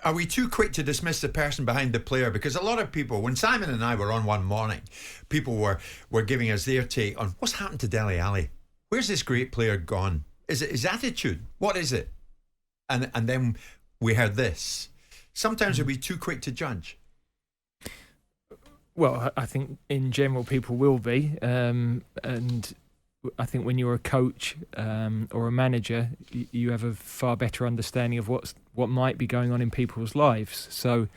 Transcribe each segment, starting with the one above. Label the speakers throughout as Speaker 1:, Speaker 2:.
Speaker 1: Are we too quick to dismiss the person behind the player? Because a lot of people, when Simon and I were on one morning, people were giving us their take on what's happened to Dele Alli. Where's this great player gone? Is it his attitude? What is it? And then we heard this. Sometimes are we too quick to judge?
Speaker 2: Well, I think in general people will be, and I think when you're a coach or a manager, you have a far better understanding of what might be going on in people's lives. So,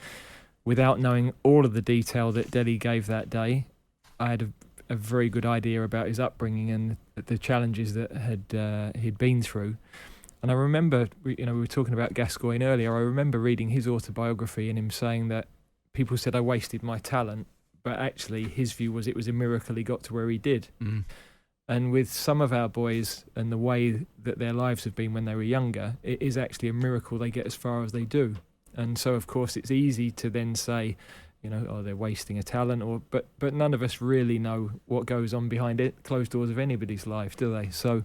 Speaker 2: without knowing all of the detail that Dele gave that day, I had a very good idea about his upbringing and the challenges that he'd been through. And I remember, we were talking about Gascoigne earlier. I remember reading his autobiography and him saying that people said I wasted my talent, but actually his view was it was a miracle he got to where he did. Mm. And with some of our boys and the way that their lives have been when they were younger, it is actually a miracle they get as far as they do. And so, of course, it's easy to then say, they're wasting a talent, but none of us really know what goes on behind it, closed doors of anybody's life, do they? So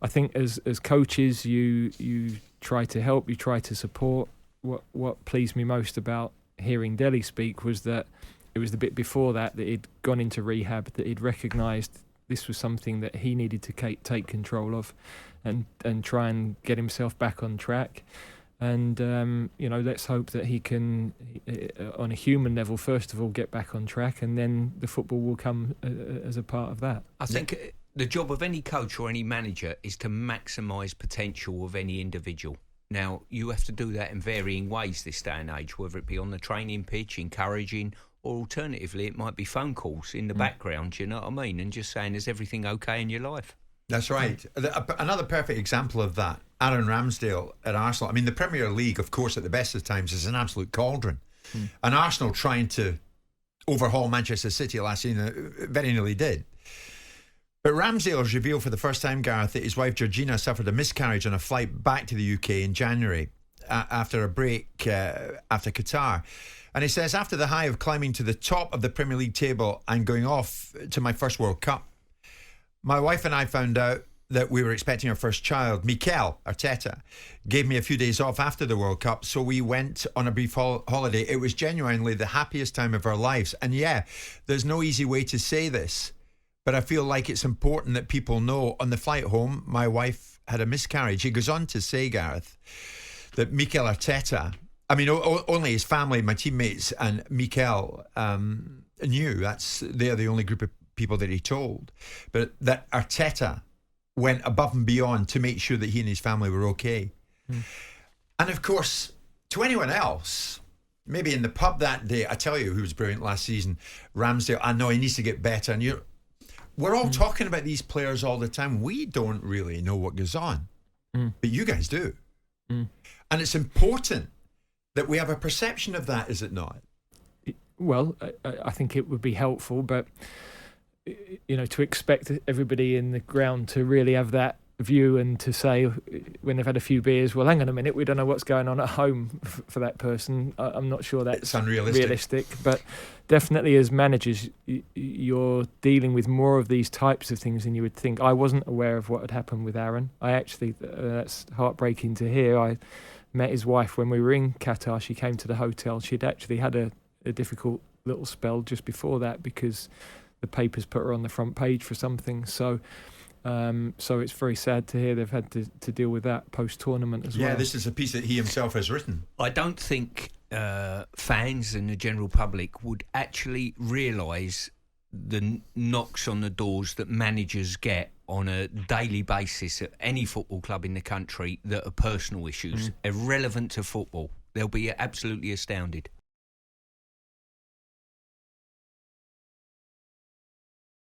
Speaker 2: I think as coaches, you try to help, you try to support. What pleased me most about hearing Dele speak was that it was the bit before that he'd gone into rehab, that he'd recognised this was something that he needed to take control of and try and get himself back on track. And, let's hope that he can, on a human level, first of all, get back on track, and then the football will come as a part of that.
Speaker 3: I think the job of any coach or any manager is to maximise potential of any individual. Now, you have to do that in varying ways this day and age, whether it be on the training pitch, encouraging, or alternatively, it might be phone calls in the background, you know what I mean? And just saying, is everything okay in your life? That's
Speaker 1: right. Another perfect example of that, Aaron Ramsdale at Arsenal. I mean, the Premier League, of course, at the best of times is an absolute cauldron. And Arsenal trying to overhaul Manchester City last season very nearly did. But Ramsdale has revealed for the first time, Gareth, that his wife Georgina suffered a miscarriage on a flight back to the UK in January after a break after Qatar. And he says, after the high of climbing to the top of the Premier League table and going off to my first World Cup, my wife and I found out that we were expecting our first child. Mikel Arteta gave me a few days off after the World Cup, so we went on a brief holiday. It was genuinely the happiest time of our lives. And yeah, there's no easy way to say this, but I feel like it's important that people know on the flight home, my wife had a miscarriage. He goes on to say, Gareth, that Mikel Arteta, I mean, only his family, my teammates, and Mikel knew. They're the only group of people that he told. But that Arteta went above and beyond to make sure that he and his family were okay. And of course, to anyone else, maybe in the pub that day, I tell you who was brilliant last season, Ramsdale, I know he needs to get better. And we're all talking about these players all the time. We don't really know what goes on, but you guys do. And it's important that we have a perception of that, is it not?
Speaker 2: Well, I think it would be helpful, but to expect everybody in the ground to really have that view and to say when they've had a few beers, well, hang on a minute, we don't know what's going on at home for that person. I'm not sure that's realistic, but definitely as managers, you're dealing with more of these types of things than you would think. I wasn't aware of what had happened with Aaron. I actually, that's heartbreaking to hear. I met his wife when we were in Qatar. She came to the hotel. She'd actually had a difficult little spell just before that because the papers put her on the front page for something. So it's very sad to hear they've had to deal with that post-tournament as well.
Speaker 1: Yeah, this is a piece that he himself has written.
Speaker 3: I don't think fans and the general public would actually realise the knocks on the doors that managers get on a daily basis at any football club in the country that are personal issues, irrelevant to football. They'll be absolutely astounded.